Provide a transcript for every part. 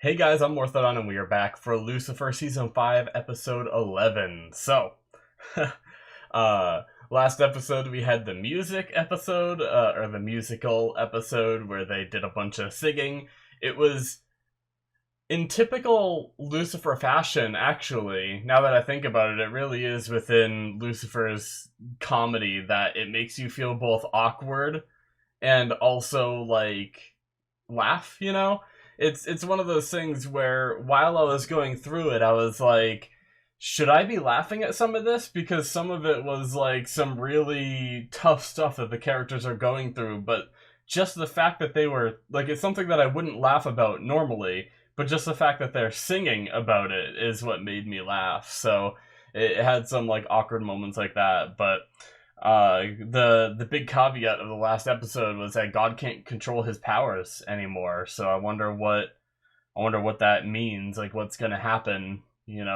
Hey guys, I'm Morthadon and we are back for Lucifer Season 5, Episode 11. So, last episode we had the music episode, or the musical episode where they did a bunch of singing. It was in typical Lucifer fashion, actually. Now that I think about it, it really is within Lucifer's comedy that it makes you feel both awkward and also, like, laugh, you know? It's one of those things where while I was going through it, I was like, should I be laughing at some of this? Because some of it was like some really tough stuff that the characters are going through, but just the fact that they were like, it's something that I wouldn't laugh about normally, but just the fact that they're singing about it is what made me laugh. So it had some like awkward moments like that, but the big caveat of the last episode was that God can't control his powers anymore. So I wonder what that means, like what's gonna happen,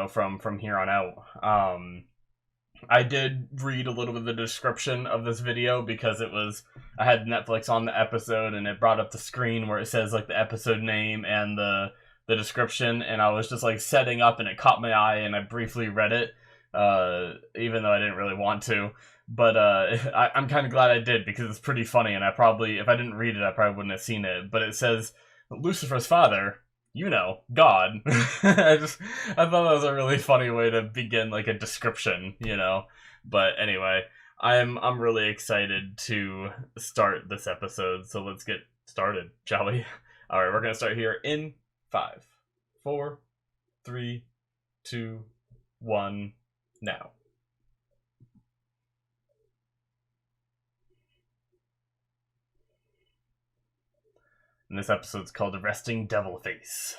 from here on out. I did read a little bit of the description of this video because I had Netflix on the episode and it brought up the screen where it says like the episode name and the description, and I was just like setting up and it caught my eye and I briefly read it, even though I didn't really want to. But I'm kind of glad I did because it's pretty funny, and if I didn't read it, I probably wouldn't have seen it. But it says Lucifer's father, God. I thought that was a really funny way to begin like a description. But anyway, I'm really excited to start this episode. So let's get started, shall we? All right, we're gonna start here in 5, 4, 3, 2, 1, now. And this episode's called Arresting Devil Face.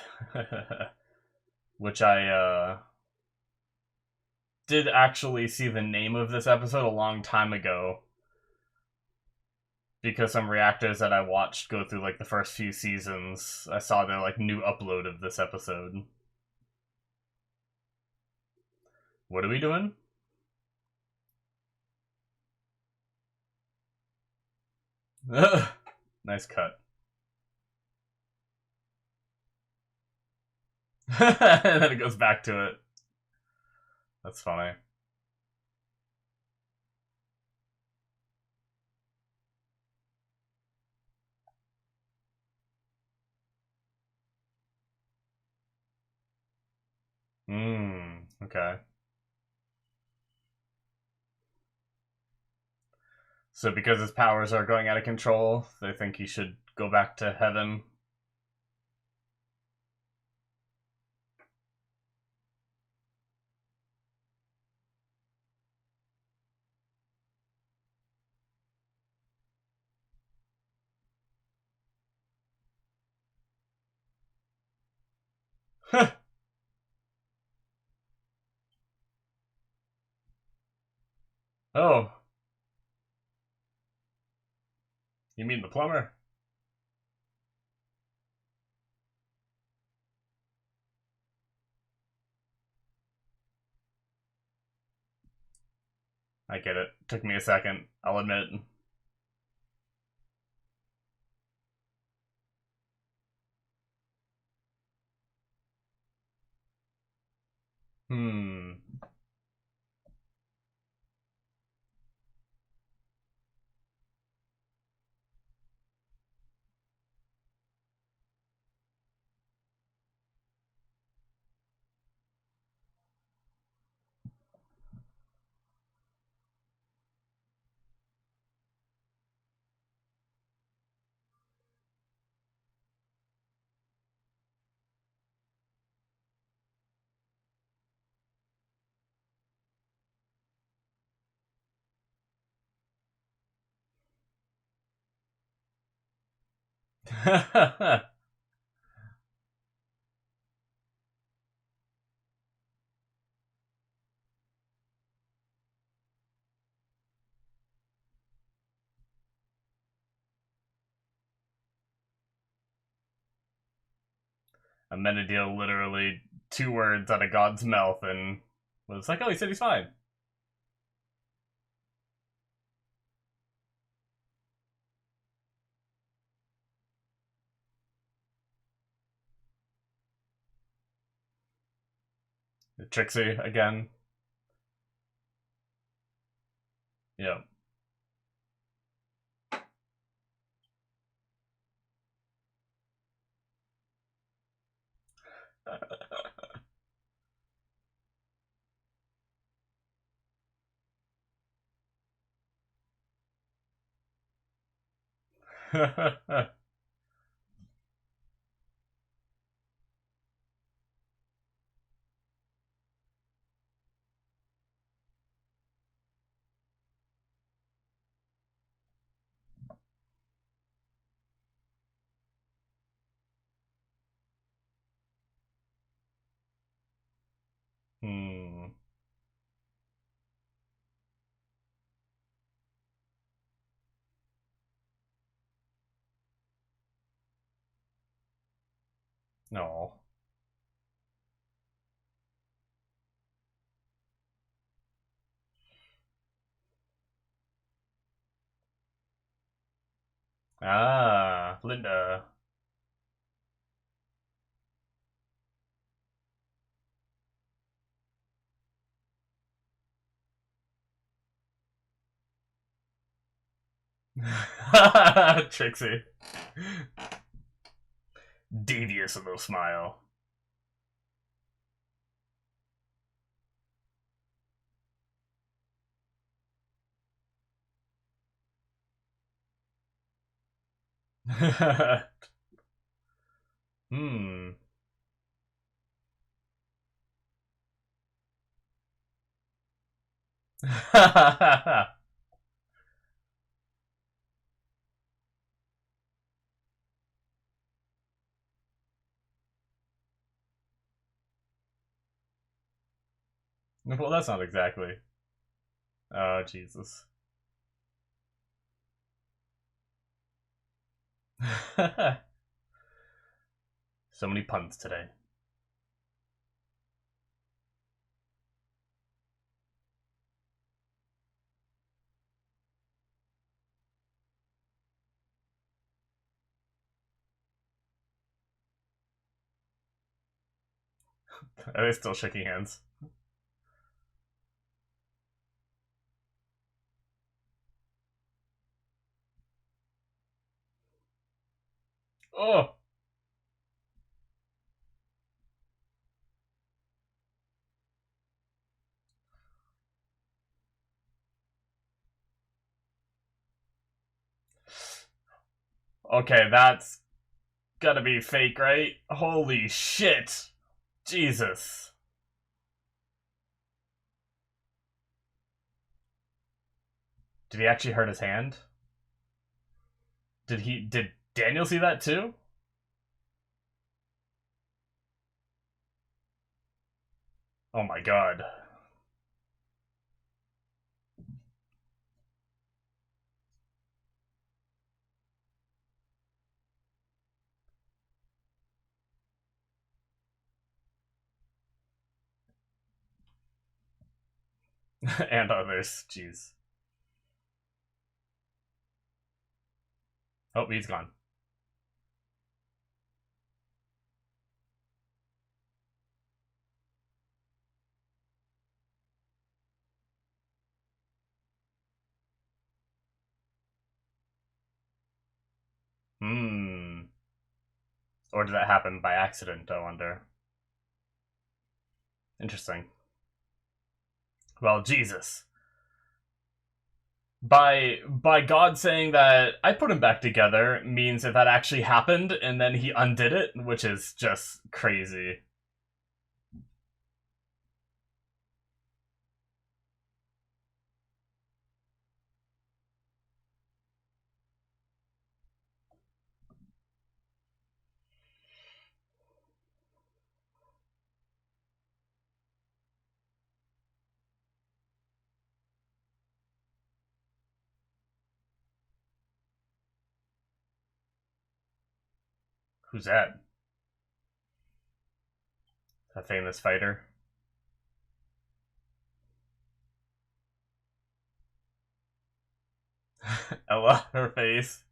Which I did actually see the name of this episode a long time ago. Because some reactors that I watched go through like the first few seasons, I saw their like new upload of this episode. What are we doing? Nice cut. And then it goes back to it. That's funny. Okay. So because his powers are going out of control, they think he should go back to heaven. Oh, you mean the plumber? I get it. Took me a second, I'll admit. Hmm. Amenadiel literally 2 words out of God's mouth and was like, oh, he said he's fine. Trixie again. Yep. Hmm. No. Ah, Linda. Trixie. Devious little smile. Hmm. Well, that's not exactly. Oh, Jesus. So many puns today. Are they still shaking hands? Oh! Okay, that's gotta be fake, right? Holy shit! Jesus. Did he actually hurt his hand? Did Daniel see that too? Oh my god. And others. Jeez. Oh, he's gone. Hmm. Or did that happen by accident, I wonder? Interesting. Well, Jesus. By God saying that I put him back together means that that actually happened and then he undid it, which is just crazy. Who's that? A famous fighter? Ella, her face.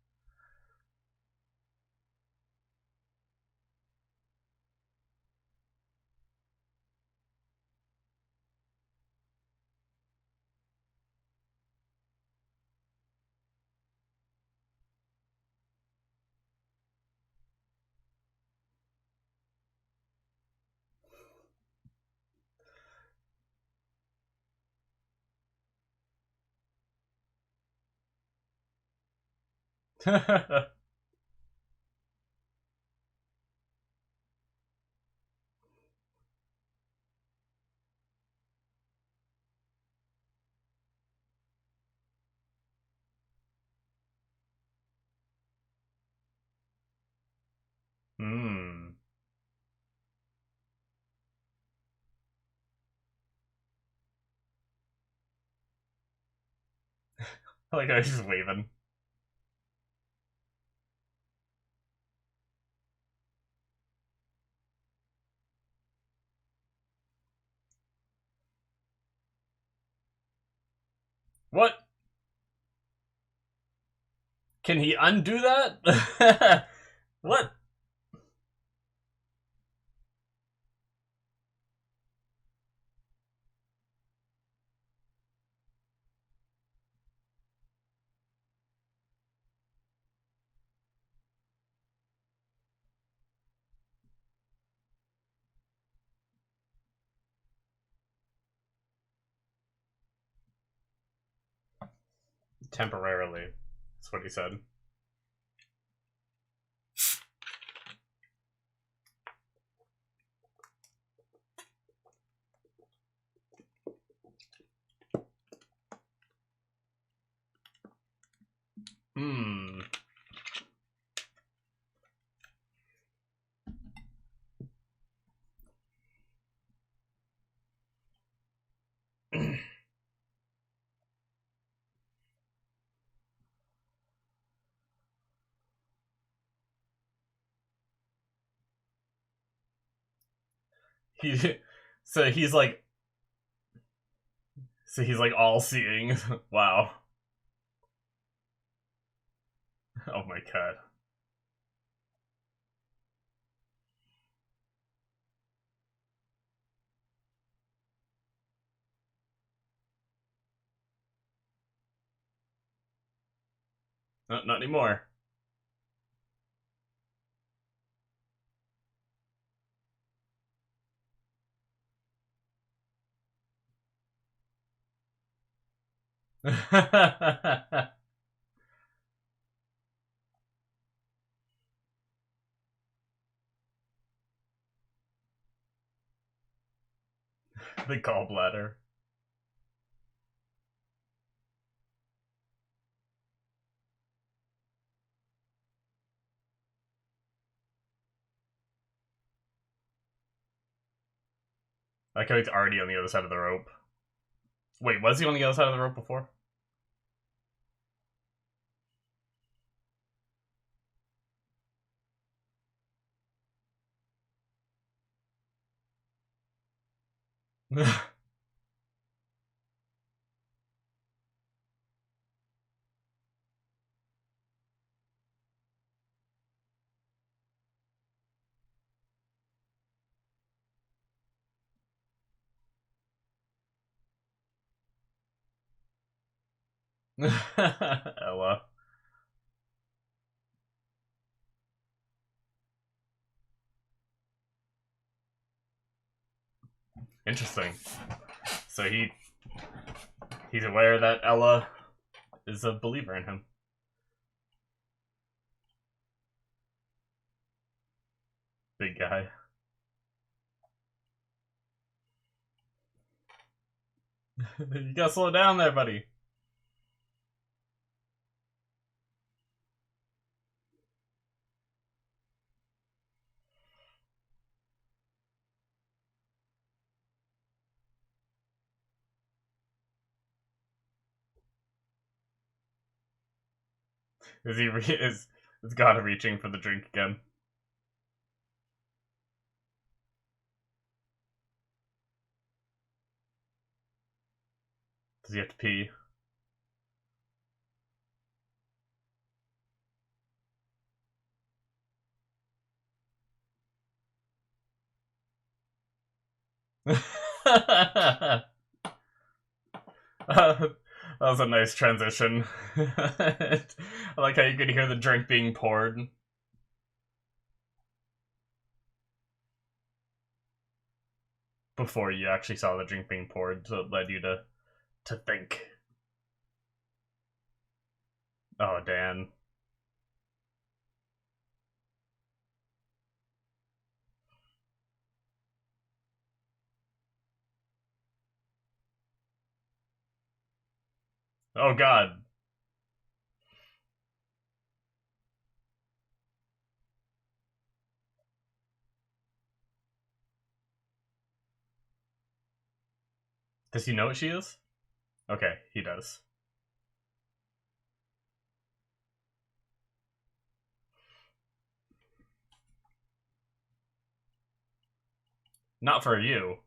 Hmm. Like I was just waving. What? Can he undo that? What? Temporarily. That's what he said. Hmm. he so he's like all seeing. Wow. Oh my god. No, not anymore. The gallbladder. Like how he's already on the other side of the rope. Wait, was he on the other side of the rope before? Ella. Interesting. So he's aware that Ella is a believer in him. Big guy. You gotta slow down there, buddy. Is God reaching for the drink again? Does he have to pee? That was a nice transition. I like how you could hear the drink being poured before you actually saw the drink being poured, so it led you to think. Oh, Dan. Oh god. Does he know what she is? Okay, he does. Not for you.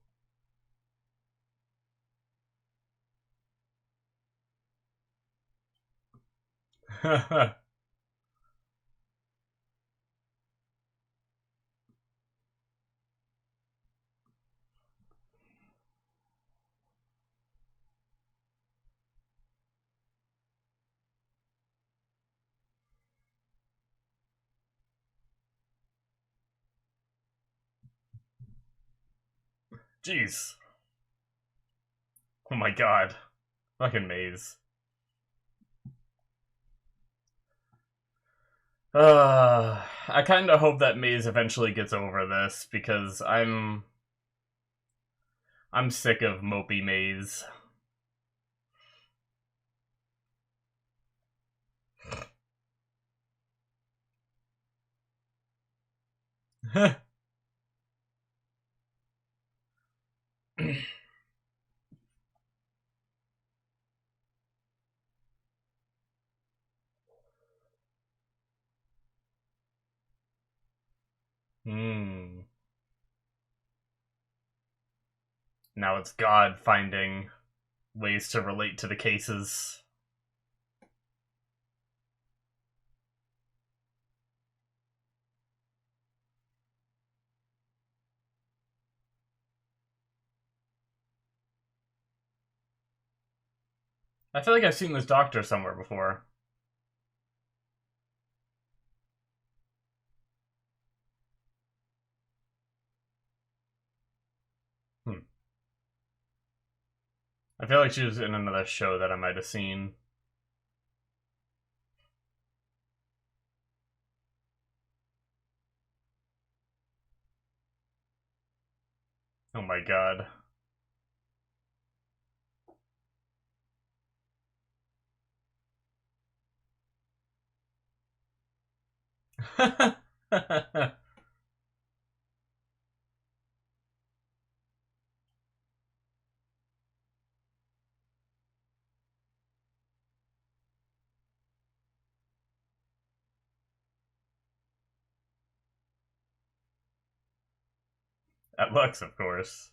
Jeez. Oh my god. Fucking maze. I kind of hope that Maze eventually gets over this because I'm sick of mopey Maze. Hmm. Now it's God finding ways to relate to the cases. I feel like I've seen this doctor somewhere before. Hmm. I feel like she was in another show that I might have seen. Oh my god. That looks, of course.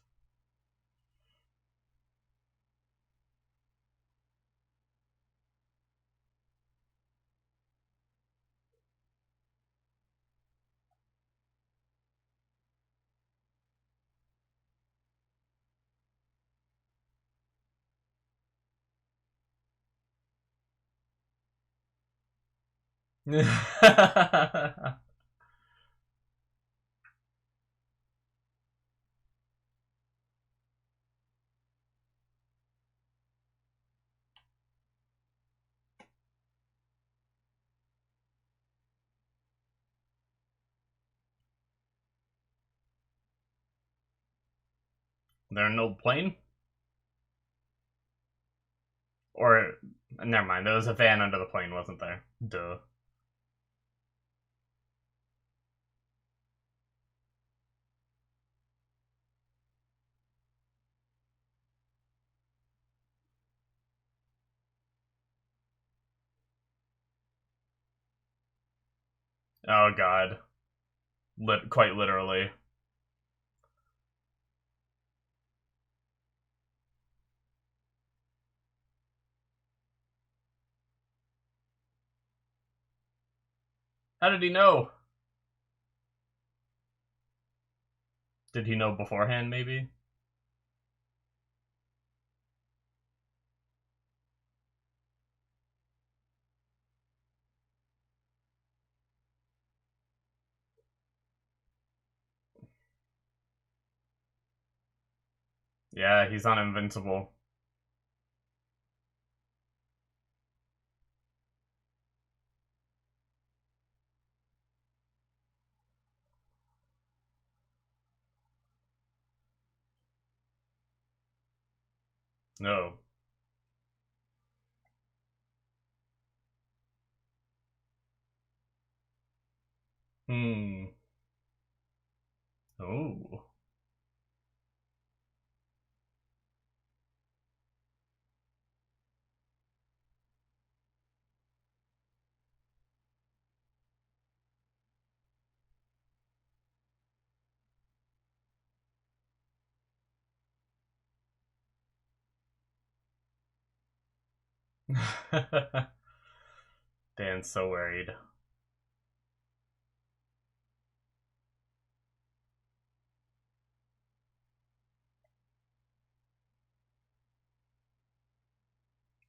They're an old plane? Or, never mind, there was a van under the plane, wasn't there? Duh. Oh god. Quite literally. How did he know? Did he know beforehand, maybe? Yeah, he's on Invincible. No. Hmm. Oh. Dan's so worried.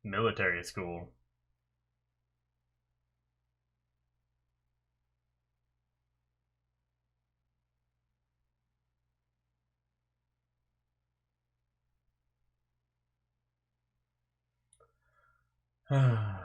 Military school. I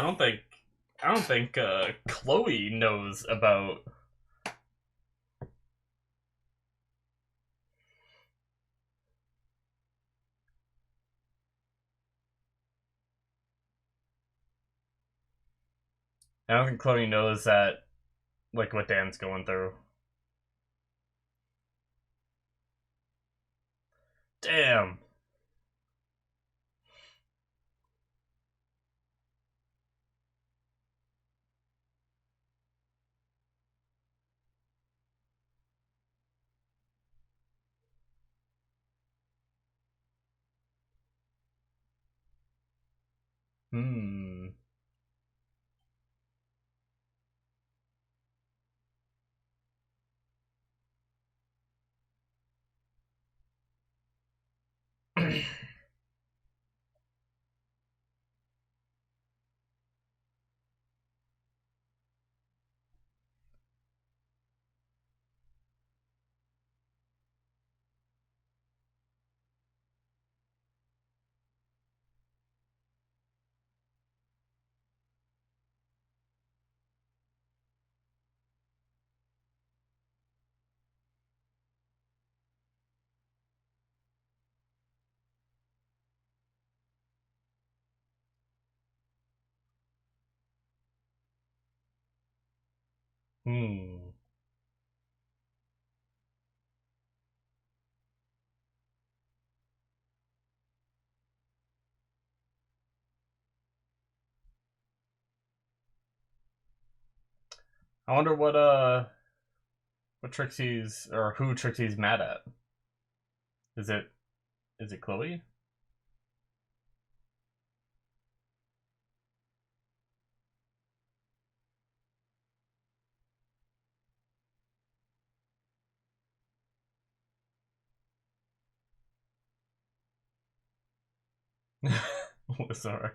don't think I don't think Chloe knows about. I don't think Chloe knows that, like, what Dan's going through. Damn. Hmm. Hmm. I wonder what Trixie's or who Trixie's mad at. Is it Chloe? Sorry.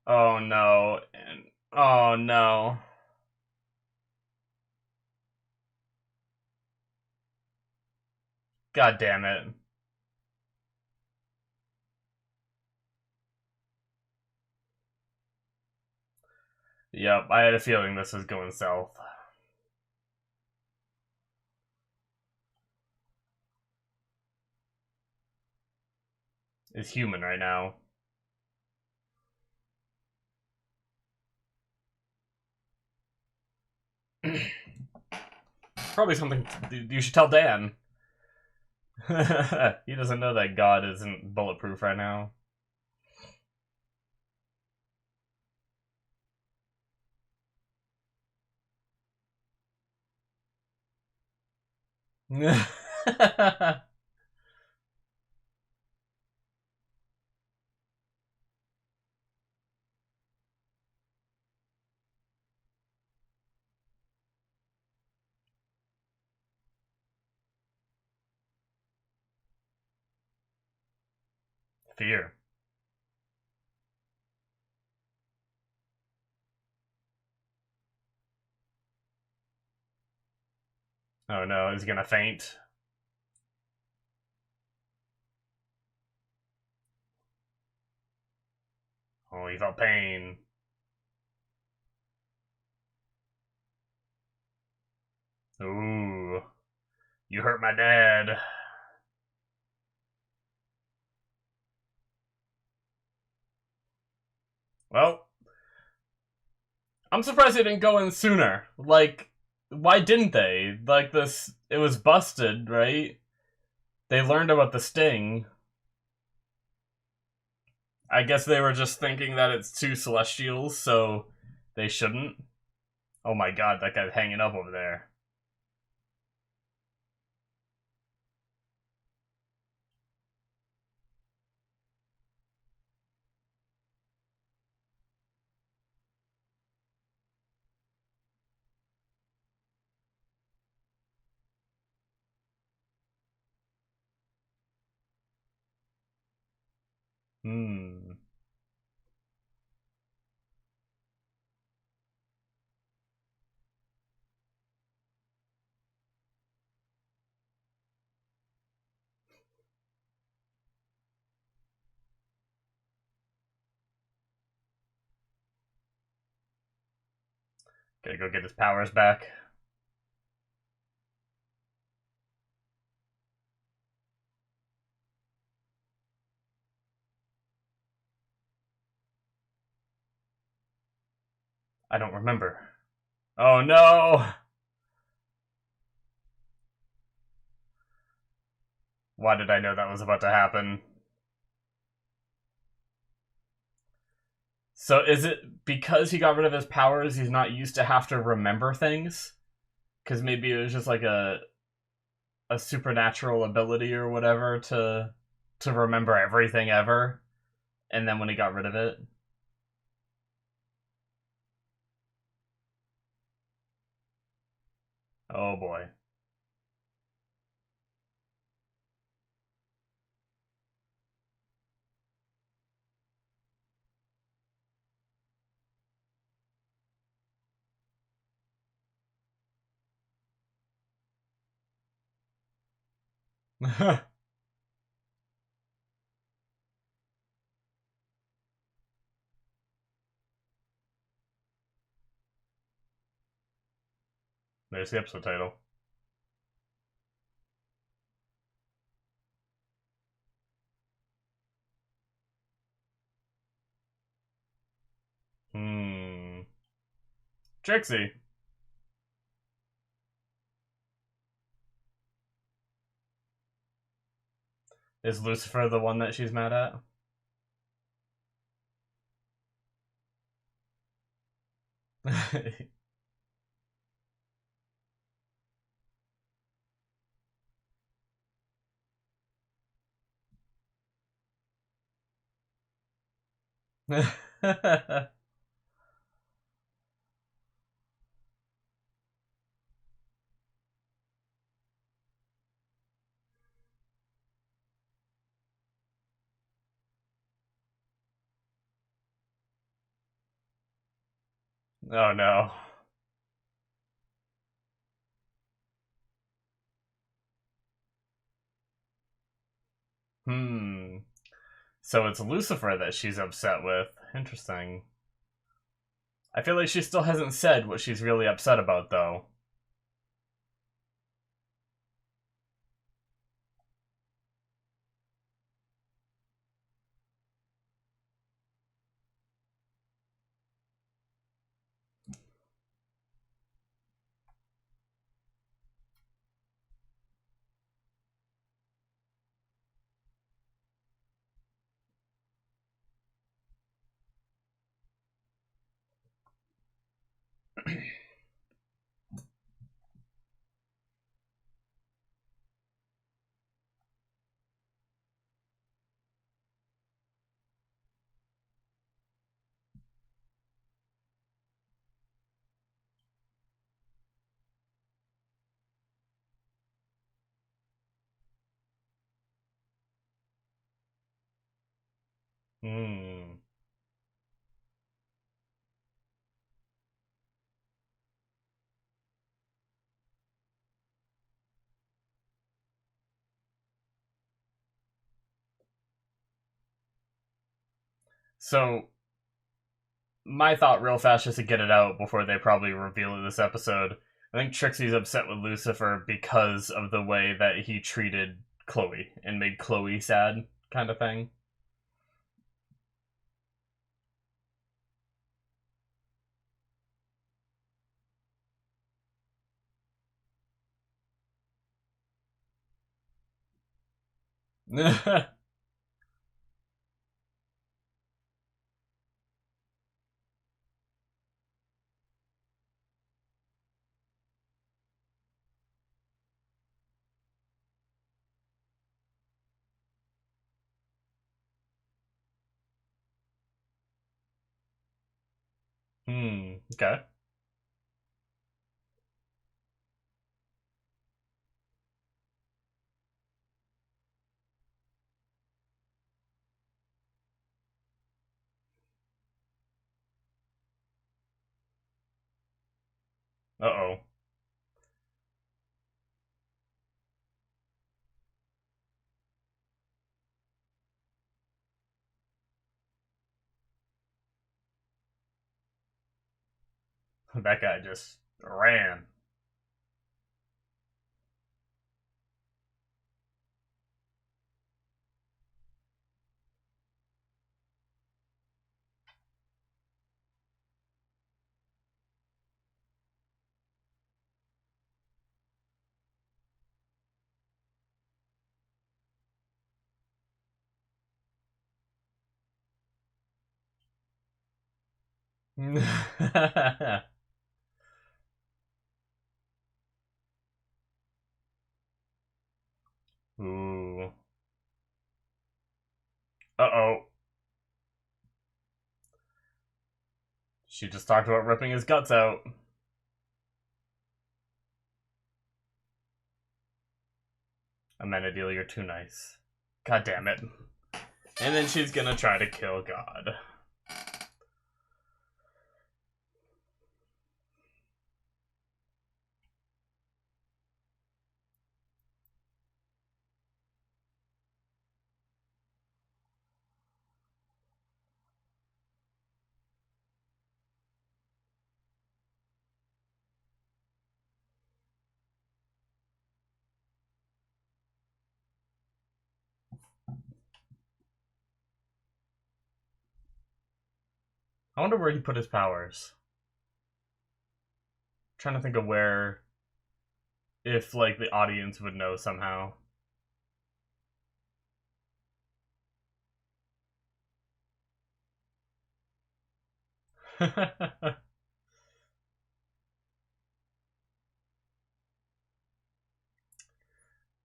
Oh no. And oh no. God damn it. Yep, I had a feeling this was going south. Is human right now. Probably something you should tell Dan. He doesn't know that God isn't bulletproof right now. Fear. Oh no, he's gonna faint. Oh, he felt pain. Ooh, you hurt my dad. Well, I'm surprised they didn't go in sooner. Like, why didn't they? Like, this, it was busted, right? They learned about the sting. I guess they were just thinking that it's two Celestials, so they shouldn't. Oh my god, that guy's hanging up over there. Hmm. Gotta go get his powers back. I don't remember. Oh no! Why did I know that was about to happen? So is it because he got rid of his powers, he's not used to have to remember things? Because maybe it was just like a supernatural ability or whatever to remember everything ever, and then when he got rid of it. Oh boy. There's the episode title. Hmm. Trixie. Is Lucifer the one that she's mad at? Oh no. Hmm. So it's Lucifer that she's upset with. Interesting. I feel like she still hasn't said what she's really upset about, though. Hmm. So my thought real fast just to get it out before they probably reveal it this episode. I think Trixie's upset with Lucifer because of the way that he treated Chloe and made Chloe sad, kind of thing. Okay. Uh oh. That guy just ran. Ooh. Uh oh. She just talked about ripping his guts out. Amenadiel, you're too nice. God damn it. And then she's gonna try to kill God. I wonder where he put his powers. I'm trying to think of where, if like the audience would know somehow.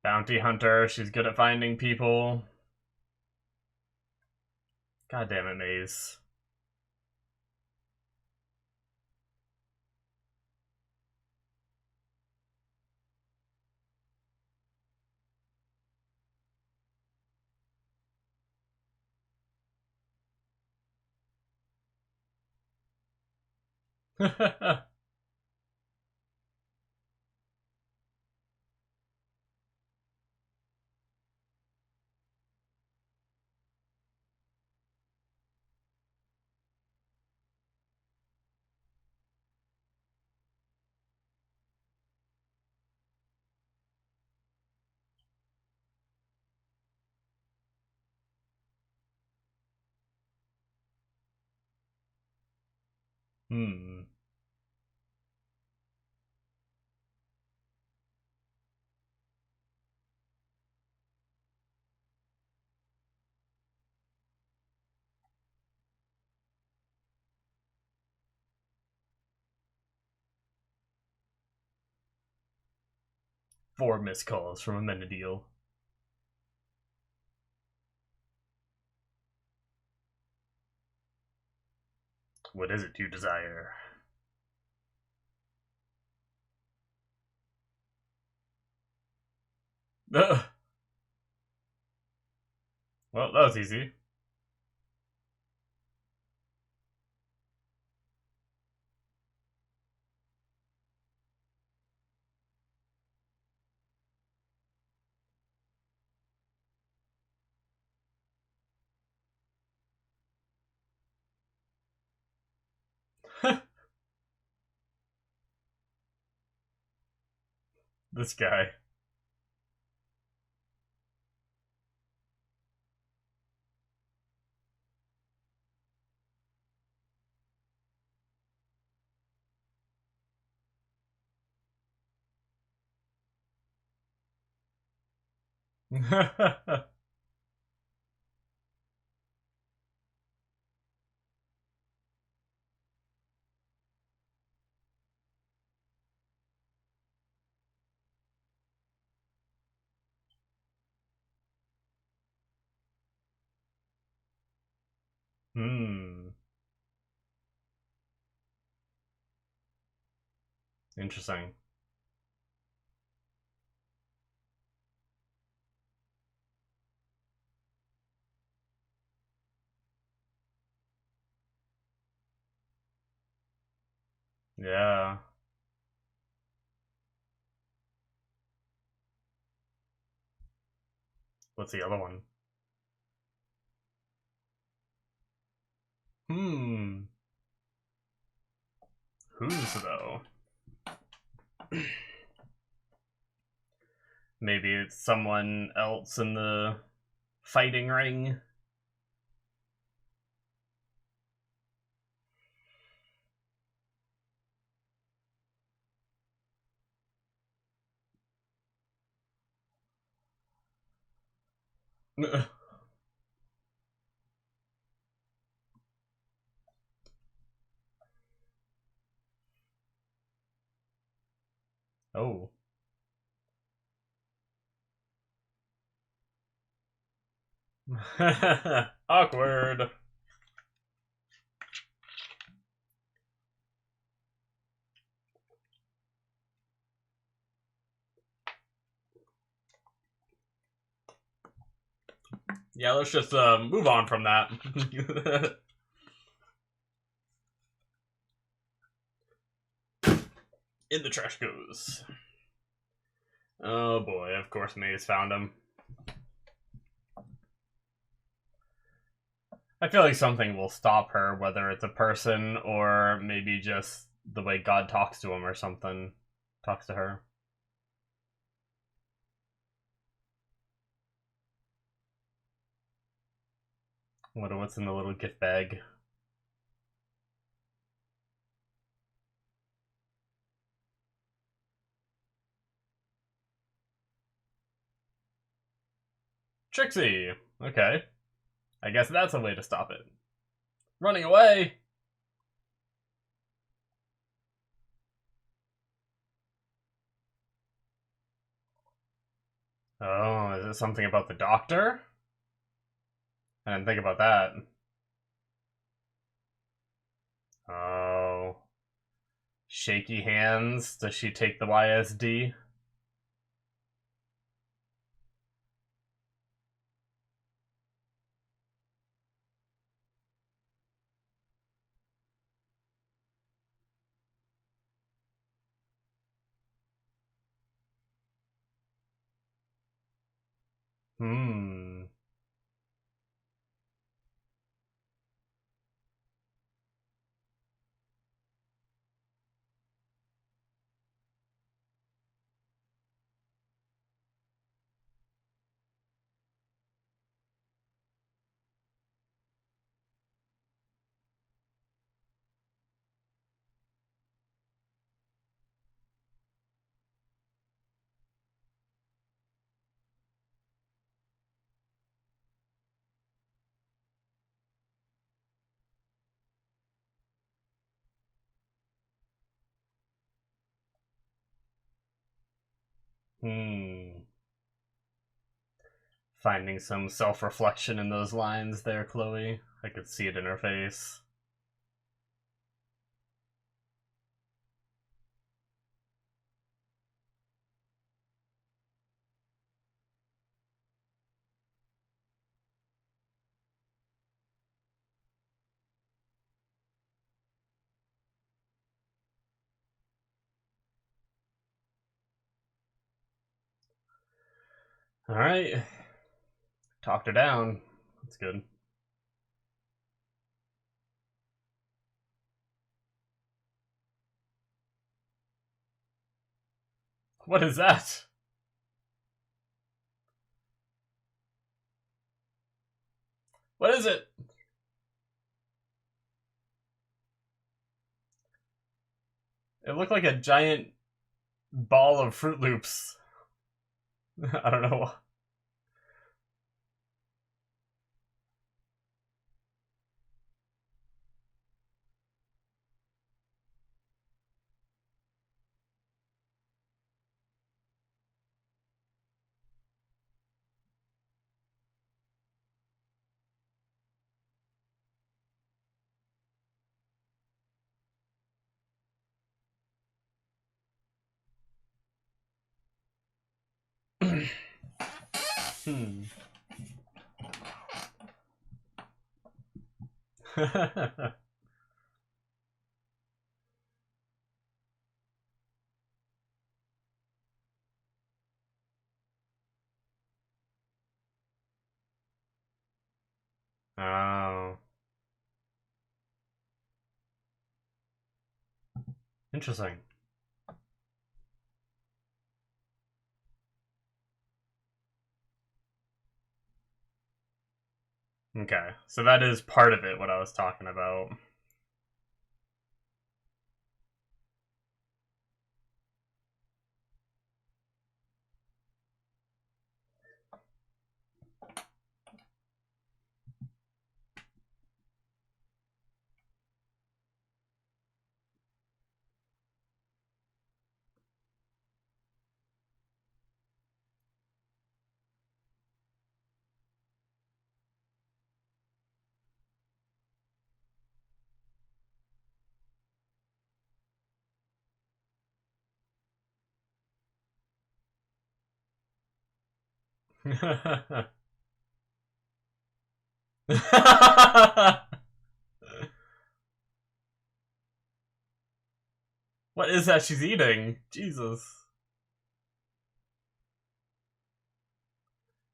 Bounty hunter, she's good at finding people. God damn it, Maze. Hmm. Four missed calls from Amenadiel. What is it you desire? Well, that was easy. This guy. Hmm. Interesting. Yeah. What's the other one? Hmm. Who's though? Maybe it's someone else in the fighting ring. Oh. Awkward. Yeah, let's just move on from that. In the trash goes. Oh boy, of course Maze found him. I feel like something will stop her, whether it's a person or maybe just the way God talks to him or something. Talks to her. What's in the little gift bag? Trixie! Okay. I guess that's a way to stop it. Running away! Oh, is it something about the doctor? I didn't think about that. Oh. Shaky hands? Does she take the YSD? Hmm. Hmm. Finding some self reflection in those lines there, Chloe. I could see it in her face. Alright. Talked her down. That's good. What is that? What is it? It looked like a giant ball of Fruit Loops. I don't know. Hmm. Oh. Interesting. Okay, so that is part of it, what I was talking about. What is that she's eating? Jesus.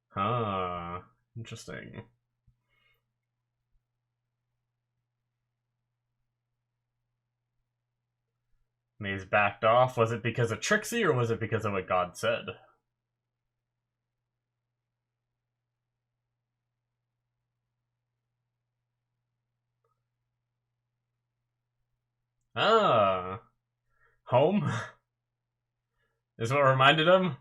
Huh. Interesting. Maze backed off. Was it because of Trixie or was it because of what God said? Ah. Home? Is what reminded him?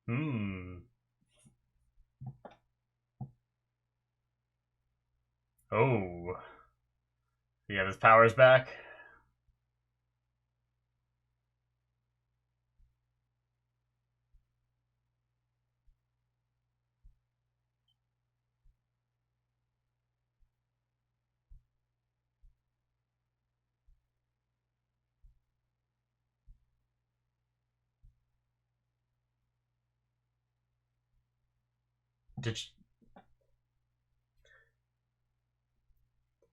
Hmm. Oh. He got his powers back? Did she...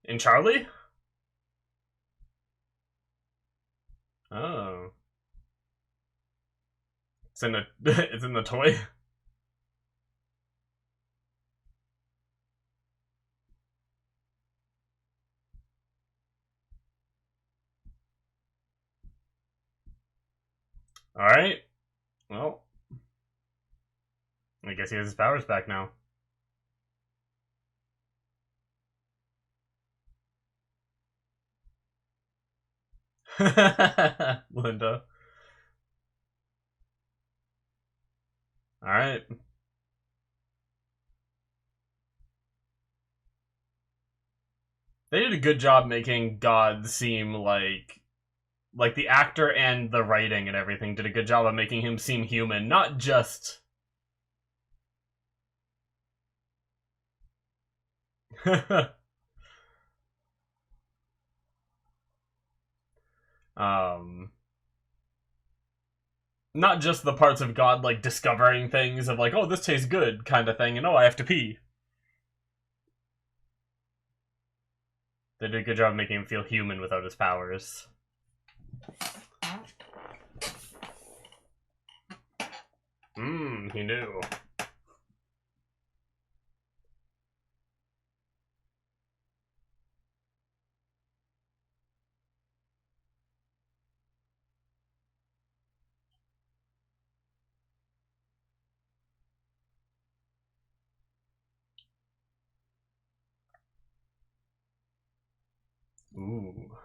In Charlie? Oh. It's in the it's in the toy. Alright. Well, I guess he has his powers back now. Linda. Alright. They did a good job making God seem like the actor and the writing and everything did a good job of making him seem human, not just Um, Not just the parts of God like discovering things of like, oh, this tastes good kind of thing, and oh, I have to pee. They did a good job making him feel human without his powers. He knew. Ooh.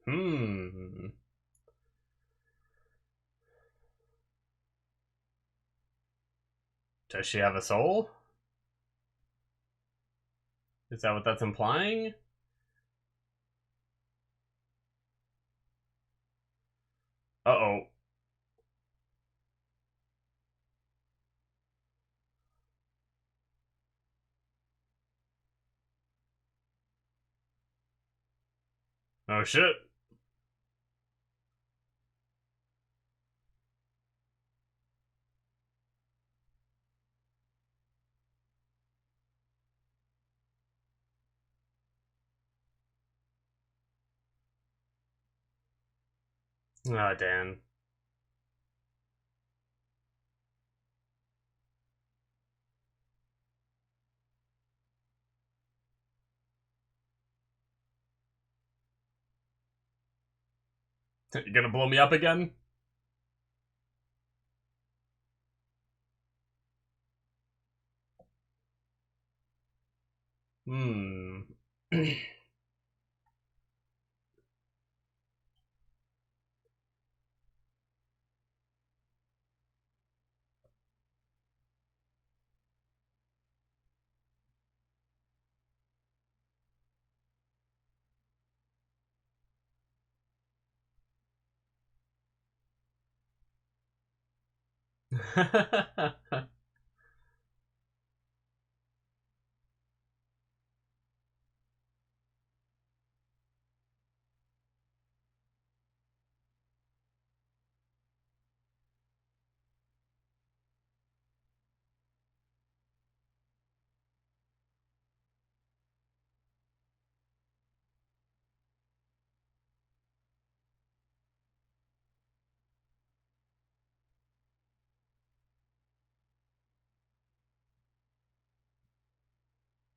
Hmm. Does she have a soul? Is that what that's implying? Uh-oh. Oh shit. Oh, damn. You gonna blow me up again? Hmm.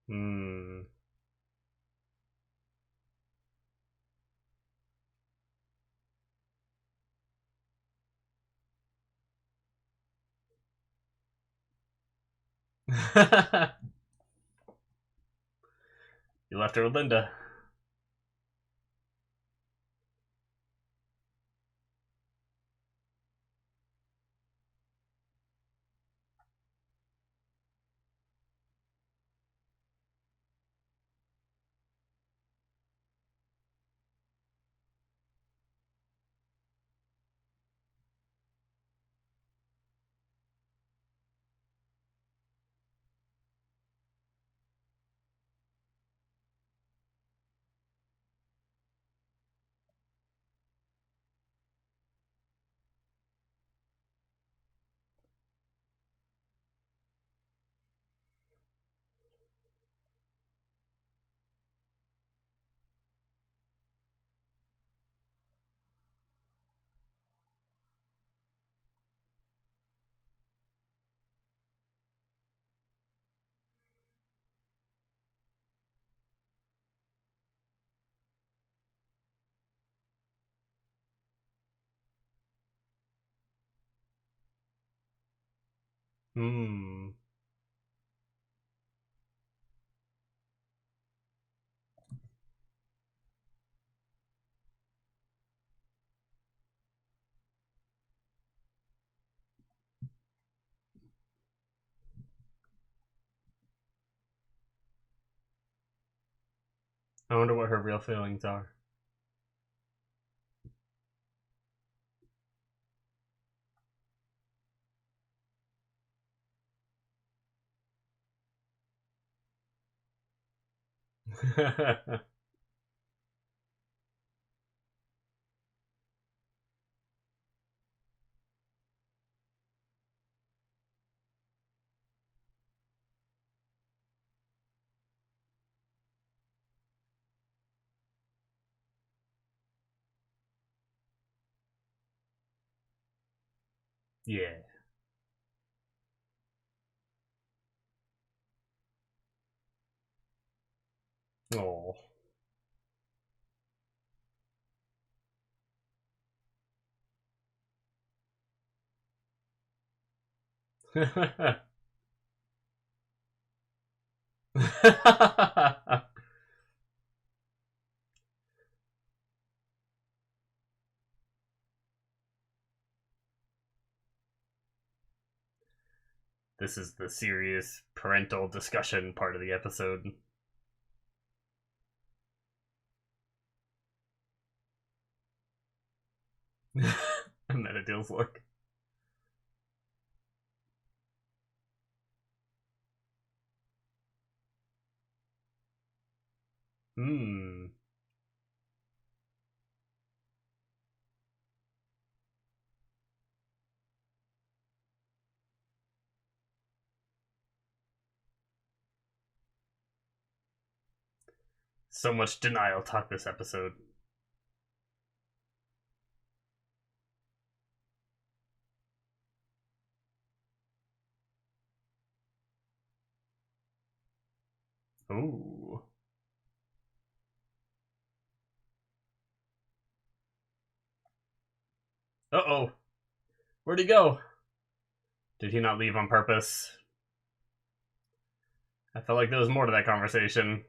Hmm. You left her with Linda. Hmm. I wonder what her real feelings are. Yeah. Oh. This is the serious parental discussion part of the episode. Metadil's look. Hmm. So much denial talk this episode. Ooh. Uh-oh. Where'd he go? Did he not leave on purpose? I felt like there was more to that conversation.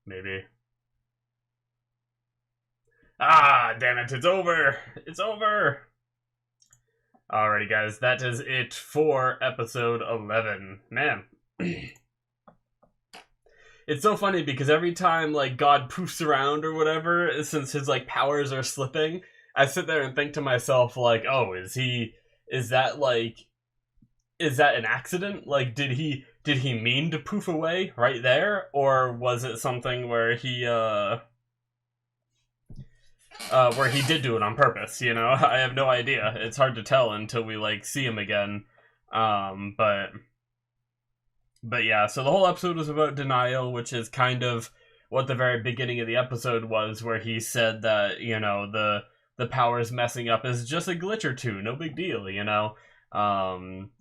Maybe. Ah, damn it, it's over! It's over! Alrighty, guys, that is it for episode 11. Man. It's so funny because every time, like, God poofs around or whatever, since his, like, powers are slipping, I sit there and think to myself, like, oh, is that, like, is that an accident? Like, did he mean to poof away right there? Or was it something where he did do it on purpose, you know? I have no idea. It's hard to tell until we, like, see him again. But yeah, so the whole episode was about denial, which is kind of what the very beginning of the episode was, where he said that, you know, the powers messing up is just a glitch or two, no big deal, you know?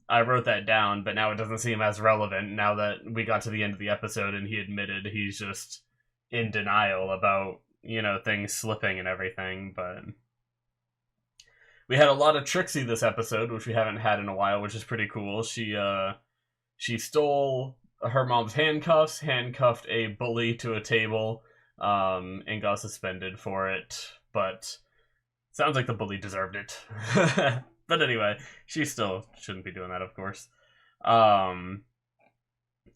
I wrote that down, but now it doesn't seem as relevant now that we got to the end of the episode and he admitted he's just in denial about, you know, things slipping and everything. But we had a lot of Trixie this episode, which we haven't had in a while, which is pretty cool. She stole her mom's handcuffs, handcuffed a bully to a table, and got suspended for it. But sounds like the bully deserved it. But anyway, she still shouldn't be doing that, of course.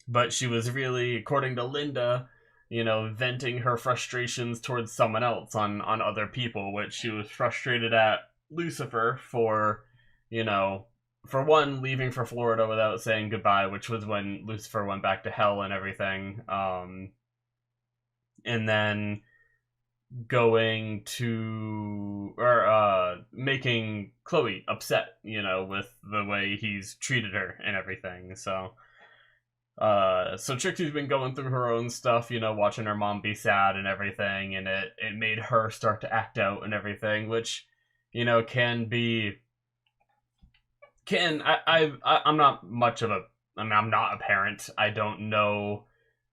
But she was really, according to Linda, you know, venting her frustrations towards someone else on other people, which she was frustrated at Lucifer for, you know, for one, leaving for Florida without saying goodbye, which was when Lucifer went back to hell and everything. And then going to, or making Chloe upset, you know, with the way he's treated her and everything. So Trixie's been going through her own stuff, you know, watching her mom be sad and everything, and it made her start to act out and everything, which, you know, I'm not much of a, I mean, I'm not a parent. I don't know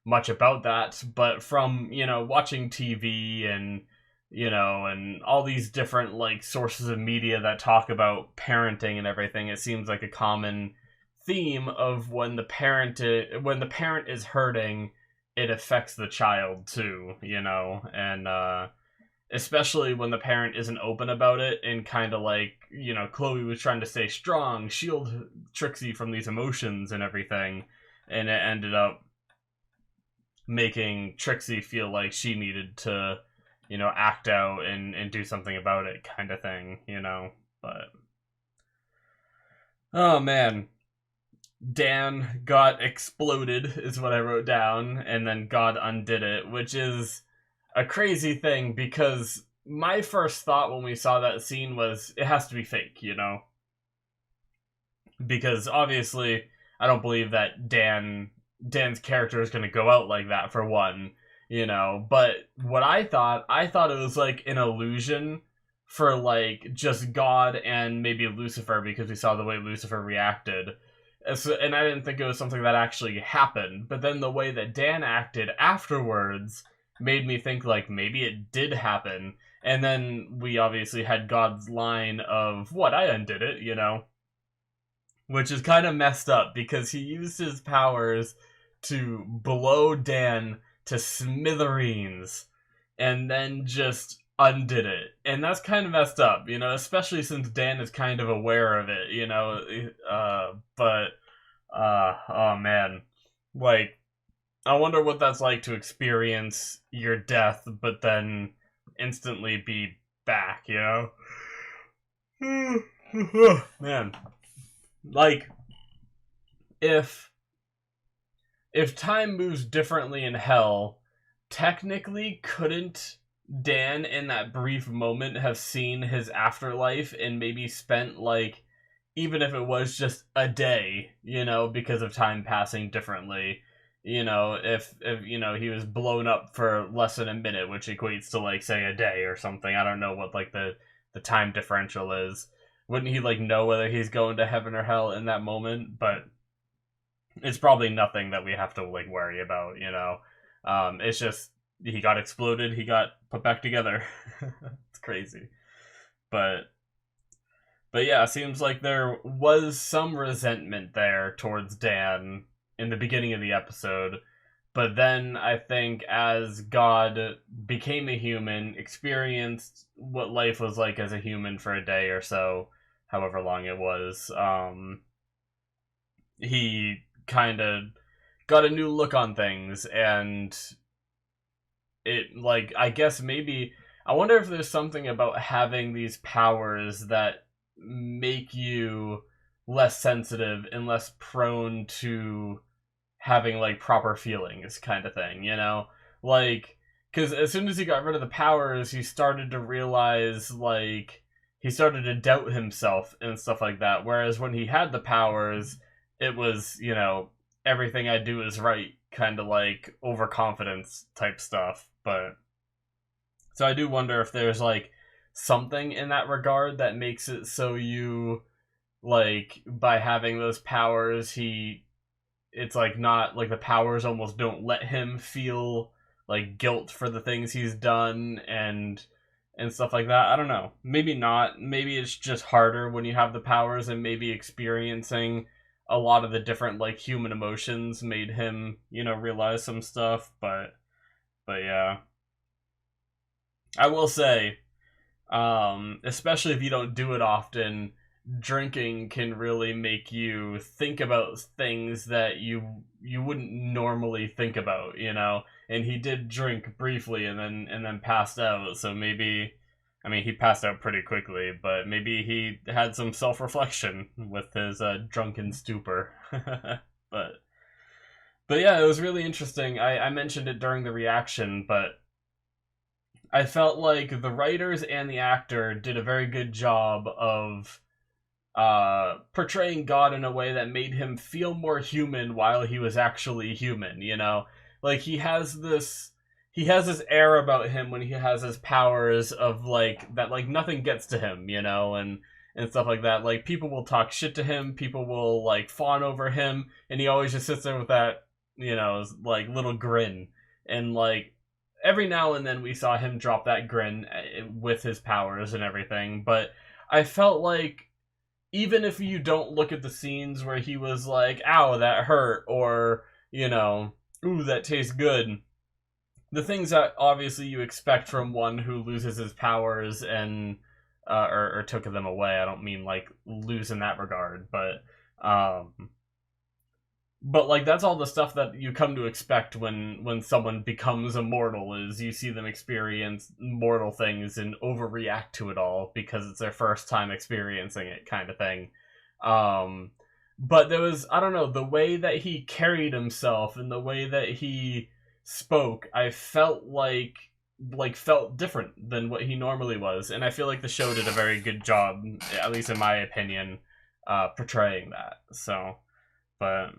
much about that, but from, you know, watching TV and, you know, and all these different, like, sources of media that talk about parenting and everything, it seems like a common theme of when the parent is hurting, it affects the child too, you know, and especially when the parent isn't open about it and kind of like, you know, Chloe was trying to stay strong, shield Trixie from these emotions and everything, and it ended up making Trixie feel like she needed to, act out and do something about it, kind of thing, But oh man, Dan got exploded is what I wrote down, and then God undid it, which is a crazy thing because my first thought when we saw that scene was it has to be fake, because obviously I don't believe that Dan's character is going to go out like that, for one, but what I thought it was like an illusion for like just God and maybe Lucifer, because we saw the way Lucifer reacted. And I didn't think it was something that actually happened, but then the way that Dan acted afterwards made me think like maybe it did happen. And then we obviously had God's line of, what, I undid it, which is kind of messed up because he used his powers to blow Dan to smithereens and then just undid it. And that's kind of messed up, especially since Dan is kind of aware of it, oh man. Like, I wonder what that's like to experience your death, but then instantly be back, Man. Like, if time moves differently in hell, technically couldn't Dan in that brief moment have seen his afterlife and maybe spent like, even if it was just a day, because of time passing differently, if he was blown up for less than a minute, which equates to like, say, a day or something. I don't know what like the time differential is. Wouldn't he like know whether he's going to heaven or hell in that moment? But it's probably nothing that we have to like worry about, It's just he got exploded, he got put back together. It's crazy. But yeah, it seems like there was some resentment there towards Dan in the beginning of the episode. But then I think as God became a human, experienced what life was like as a human for a day or so, however long it was, he kind of got a new look on things, and it, like, I guess maybe, I wonder if there's something about having these powers that make you less sensitive and less prone to having like proper feelings, kind of thing, like, because as soon as he got rid of the powers, he started to realize, like, he started to doubt himself and stuff like that, whereas when he had the powers, it was, everything I do is right, kind of like overconfidence type stuff. But so I do wonder if there's like something in that regard that makes it so you, like, by having those powers, it's like not like the powers almost don't let him feel like guilt for the things he's done and stuff like that. I don't know. Maybe not. Maybe it's just harder when you have the powers, and maybe experiencing a lot of the different like human emotions made him, realize some stuff. But yeah. I will say, especially if you don't do it often, drinking can really make you think about things that you wouldn't normally think about, And he did drink briefly and then passed out, so maybe, I mean, he passed out pretty quickly, but maybe he had some self-reflection with his drunken stupor. but yeah, it was really interesting. I mentioned it during the reaction, but I felt like the writers and the actor did a very good job of portraying God in a way that made him feel more human while he was actually human, Like, he has this air about him when he has his powers of, like, that, like, nothing gets to him, and stuff like that. Like, people will talk shit to him, people will, like, fawn over him, and he always just sits there with that, like, little grin. And, like, every now and then we saw him drop that grin with his powers and everything, but I felt like even if you don't look at the scenes where he was like, ow, that hurt, or, ooh, that tastes good, the things that obviously you expect from one who loses his powers and, or took them away, I don't mean, like, lose in that regard, but, but like that's all the stuff that you come to expect when someone becomes immortal, is you see them experience mortal things and overreact to it all because it's their first time experiencing it, kind of thing. um but there was, I don't know, the way that he carried himself and the way that he spoke, I felt felt different than what he normally was, and I feel like the show did a very good job, at least in my opinion, portraying that. So, but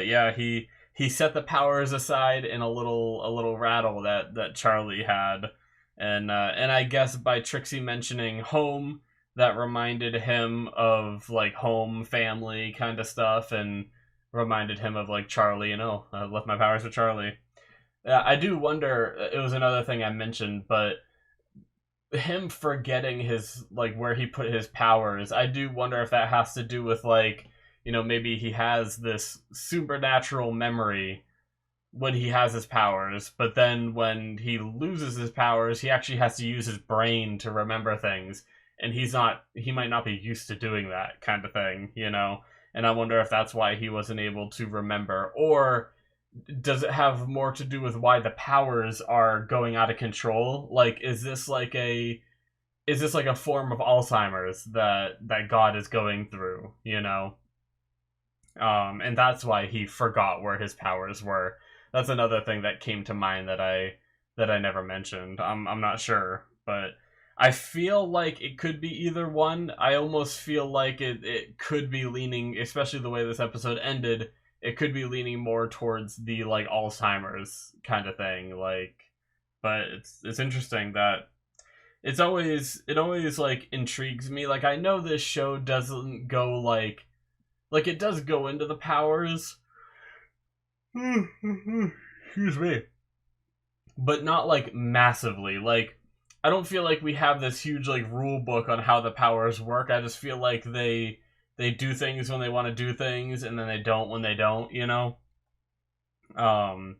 yeah, he set the powers aside in a little rattle that Charlie had, and I guess by Trixie mentioning home, that reminded him of like home, family kind of stuff, and reminded him of like Charlie. I left my powers with Charlie. I do wonder. It was another thing I mentioned, but him forgetting his like where he put his powers, I do wonder if that has to do with like, maybe he has this supernatural memory when he has his powers, but then when he loses his powers, he actually has to use his brain to remember things, and he might not be used to doing that kind of thing. And I wonder if that's why he wasn't able to remember, or does it have more to do with why the powers are going out of control? Like, is this like a form of Alzheimer's that God is going through? And that's why he forgot where his powers were. That's another thing that came to mind that I never mentioned. I'm not sure, but I feel like it could be either one. I almost feel like it could be leaning, especially the way this episode ended, it could be leaning more towards the like Alzheimer's kind of thing. Like, but it's interesting that it always like intrigues me. Like, I know this show doesn't go like it does go into the powers. Excuse me. But not like massively. Like, I don't feel like we have this huge like rule book on how the powers work. I just feel like they do things when they want to do things, and then they don't when they don't. Um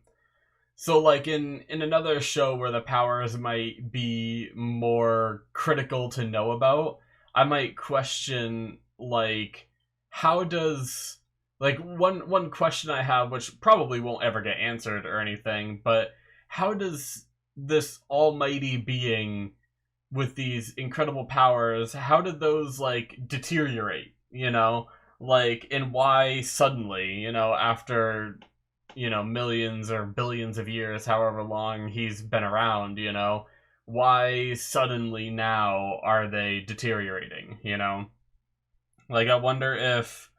so like in another show where the powers might be more critical to know about, I might question like how does like one question I have, which probably won't ever get answered or anything, but how does this almighty being with these incredible powers, how did those like deteriorate, like, and why suddenly, after millions or billions of years, however long he's been around, why suddenly now are they deteriorating? Like, I wonder if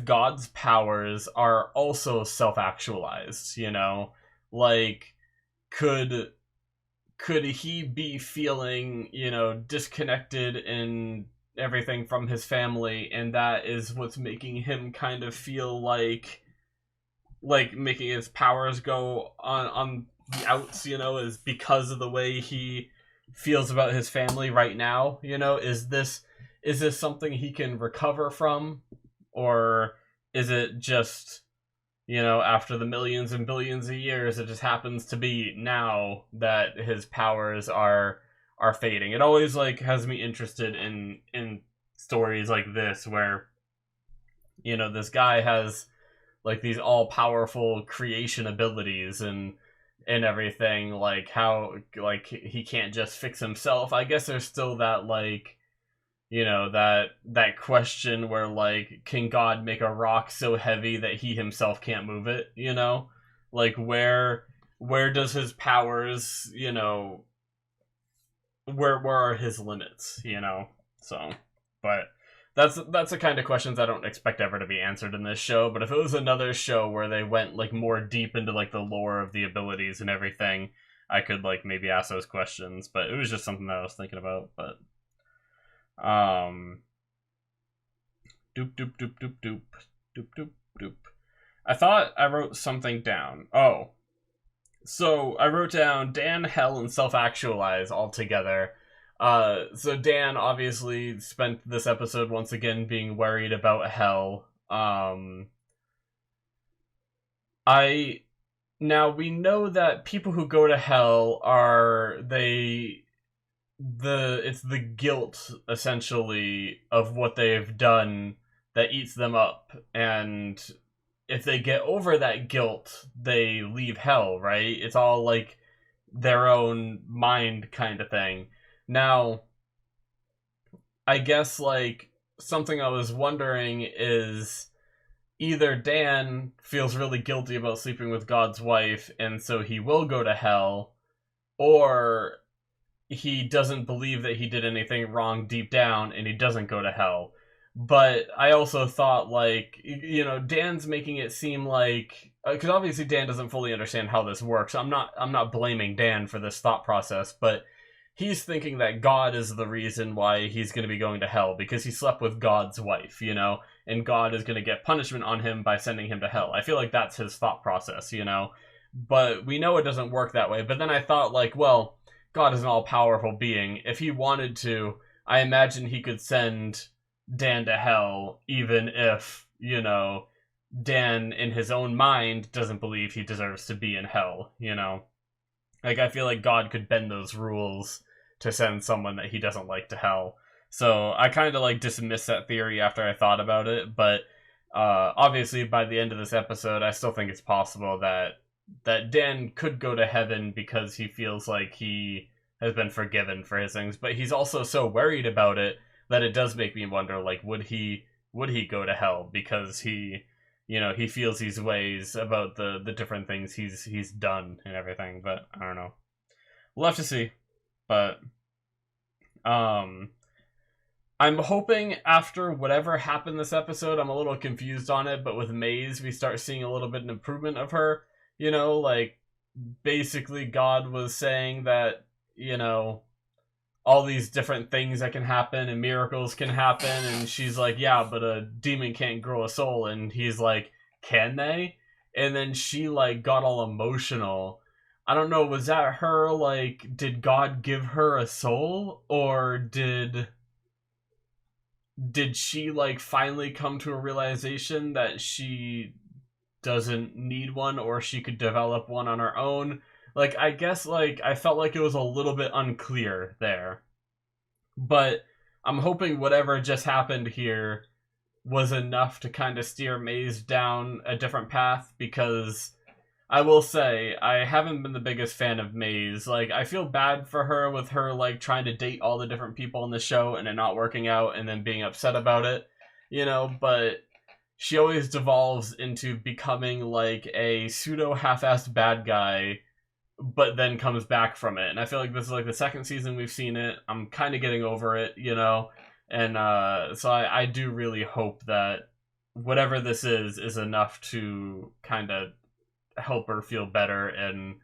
God's powers are also self-actualized. Like, could he be feeling, disconnected and everything from his family, and that is what's making him kind of feel like making his powers go on the outs, is because of the way he feels about his family right now? Is this something he can recover from, or is it just, after the millions and billions of years, it just happens to be now that his powers are fading? It always like has me interested in stories like this where, this guy has like these all powerful creation abilities and everything, like how like he can't just fix himself. I guess there's still that like, that question where like, can God make a rock so heavy that he himself can't move it? Like, where does his powers, where are his limits? So, but that's the kind of questions I don't expect ever to be answered in this show. But if it was another show where they went like more deep into like the lore of the abilities and everything, I could like maybe ask those questions. But it was just something that I was thinking about. But doop doop doop doop doop doop doop doop. I thought I wrote something down. Oh, so I wrote down Dan, Hell, and Self-Actualize all together. So Dan obviously spent this episode once again being worried about Hell. I Now we know that people who go to Hell it's the guilt essentially of what they've done that eats them up, and if they get over that guilt, they leave hell, right? It's all like their own mind kind of thing. Now, I guess like something I was wondering is either Dan feels really guilty about sleeping with God's wife and so he will go to hell, or he doesn't believe that he did anything wrong deep down and he doesn't go to hell. But I also thought, like, Dan's making it seem like, because obviously Dan doesn't fully understand how this works. I'm not blaming Dan for this thought process, but he's thinking that God is the reason why he's going to be going to hell because he slept with God's wife, and God is going to get punishment on him by sending him to hell. I feel like that's his thought process, but we know it doesn't work that way. But then I thought, like, well, God is an all-powerful being. If he wanted to, I imagine he could send Dan to hell, even if, Dan in his own mind doesn't believe he deserves to be in hell, Like, I feel like God could bend those rules to send someone that he doesn't like to hell. So I kind of like dismissed that theory after I thought about it, but obviously by the end of this episode, I still think it's possible that Dan could go to heaven because he feels like he has been forgiven for his things, but he's also so worried about it that it does make me wonder, like, would he go to hell because he feels these ways about the different things he's done and everything. But I don't know, we'll have to see. But I'm hoping after whatever happened this episode, I'm a little confused on it, but with Maze we start seeing a little bit of improvement of her. Like, basically God was saying that, all these different things that can happen and miracles can happen, and she's like, yeah, but a demon can't grow a soul, and he's like, can they? And then she, like, got all emotional. I don't know, was that her, like, did God give her a soul, or did she, like, finally come to a realization that she doesn't need one, or she could develop one on her own? Like, I guess, like, I felt like it was a little bit unclear there. But I'm hoping whatever just happened here was enough to kind of steer Maze down a different path, because I will say, I haven't been the biggest fan of Maze. Like, I feel bad for her with her, like, trying to date all the different people in the show and it not working out and then being upset about it, but she always devolves into becoming, like, a pseudo half-assed bad guy, but then comes back from it. And I feel like this is, like, the second season we've seen it. I'm kind of getting over it, And so I do really hope that whatever this is enough to kind of help her feel better and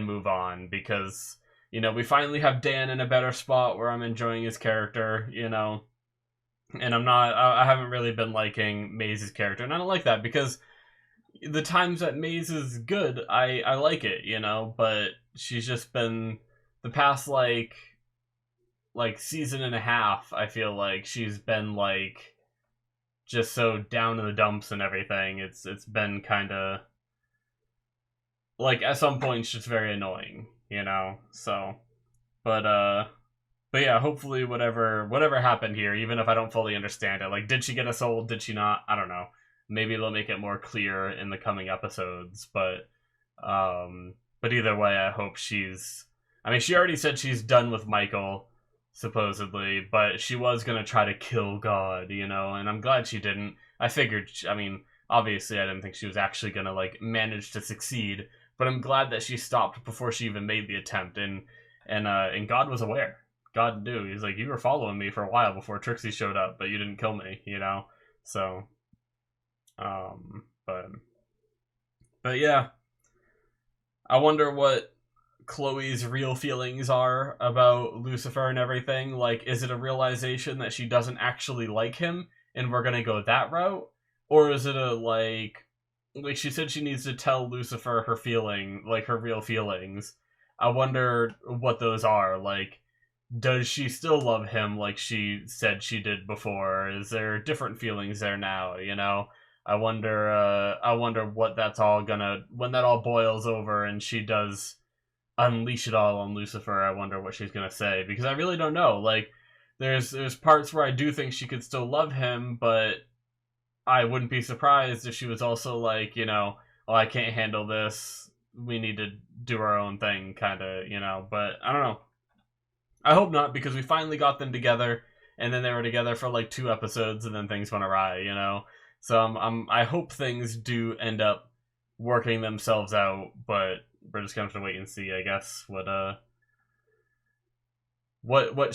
move on. Because, we finally have Dan in a better spot where I'm enjoying his character, and I haven't really been liking Maze's character, and I don't like that, because the times that Maze is good, I like it, but she's just been, the past, like season and a half, I feel like she's been, like, just so down in the dumps and everything. It's been kind of, like, at some points just very annoying, so, but yeah, hopefully whatever happened here, even if I don't fully understand it, like, did she get a soul, did she not, I don't know. Maybe they'll make it more clear in the coming episodes, but either way, I hope she already said she's done with Michael, supposedly, but she was gonna try to kill God, and I'm glad she didn't. I figured, obviously I didn't think she was actually gonna, like, manage to succeed, but I'm glad that she stopped before she even made the attempt, and God was aware. God knew. He's like, you were following me for a while before Trixie showed up, but you didn't kill me, so... but yeah, I wonder what Chloe's real feelings are about Lucifer and everything. Like, is it a realization that she doesn't actually like him and we're gonna go that route, or is it a, like she said she needs to tell Lucifer her feeling, like, her real feelings? I wonder what those are. Like, does she still love him like she said she did before? Is there different feelings there now, I wonder what that's all gonna, when that all boils over and she does unleash it all on Lucifer, I wonder what she's gonna say, because I really don't know. Like, there's parts where I do think she could still love him, but I wouldn't be surprised if she was also like, oh, I can't handle this. We need to do our own thing, kind of, But I don't know. I hope not, because we finally got them together, and then they were together for like 2 episodes, and then things went awry. So I hope things do end up working themselves out, but we're just gonna have to wait and see, I guess, what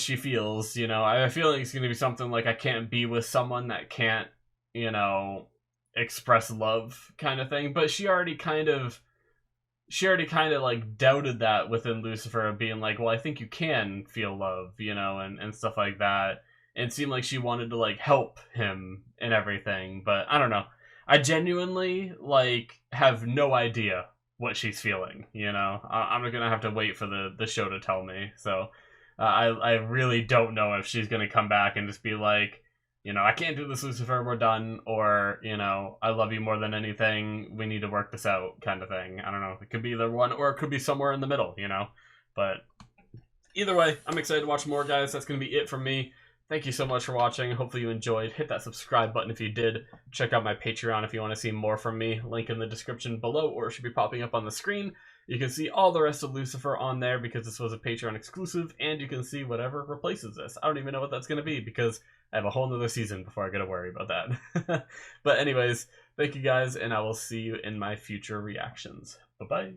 she feels. I have a feeling it's gonna be something like, I can't be with someone that can't, express love, kind of thing. But she already kind of like doubted that within Lucifer, being like, well, I think you can feel love, and stuff like that. And it seemed like she wanted to like help him and everything, but I don't know. I genuinely like have no idea what she's feeling. I'm gonna have to wait for the show to tell me. So I really don't know if she's gonna come back and just be like, I can't do this, Lucifer, we're done, or, I love you more than anything, we need to work this out, kind of thing. I don't know. It could be either one, or it could be somewhere in the middle, But either way, I'm excited to watch more, guys. That's going to be it from me. Thank you so much for watching. Hopefully you enjoyed. Hit that subscribe button if you did. Check out my Patreon if you want to see more from me. Link in the description below, or it should be popping up on the screen. You can see all the rest of Lucifer on there, because this was a Patreon exclusive, and you can see whatever replaces this. I don't even know what that's going to be, because I have a whole nother season before I gotta worry about that. But anyways, thank you guys, and I will see you in my future reactions. Bye-bye.